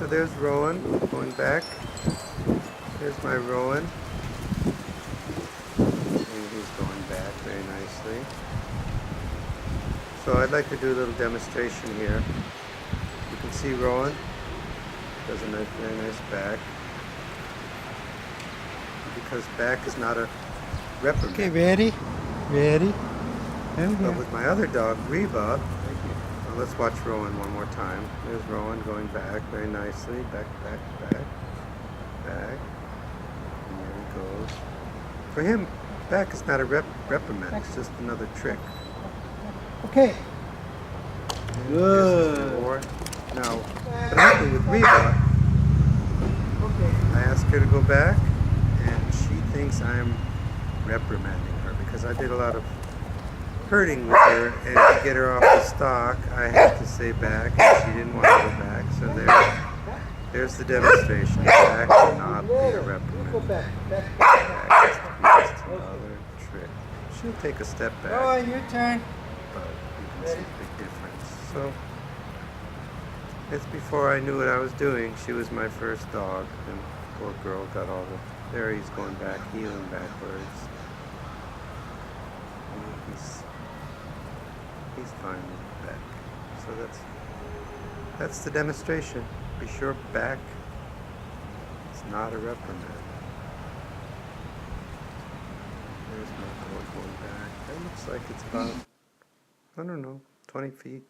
So there's Rowan going back. There's my Rowan. And he's going back very nicely. So I'd like to do a little demonstration here. You can see Rowan does a very nice back. Because back is not a reprimand. Okay, ready? Ready? But with my other dog, Reba, let's watch Rowan one more time. There's Rowan going back very nicely. Back, back, back, back. And there he goes. For him, back is not a reprimand. It's just another trick. Okay. And Good. here's his reward. Now, what happened with Reba, I asked her to go back, and she thinks I'm reprimanding her because I did a lot of hurting with her, and to get her off the stock, I had to say back, and she didn't want to go back. So there's the demonstration. Back will not be a reprimand. Back is to be just another trick. She'll take a step back. Oh, your turn. But you can see the big difference. So it's before I knew what I was doing. She was my first dog, and poor girl got all the. There he's going back, heeling backwards. And he's fine with back. So that's the demonstration. Be sure back is not a reprimand. There's my boy going back. That looks like it's about, I don't know, 20 feet.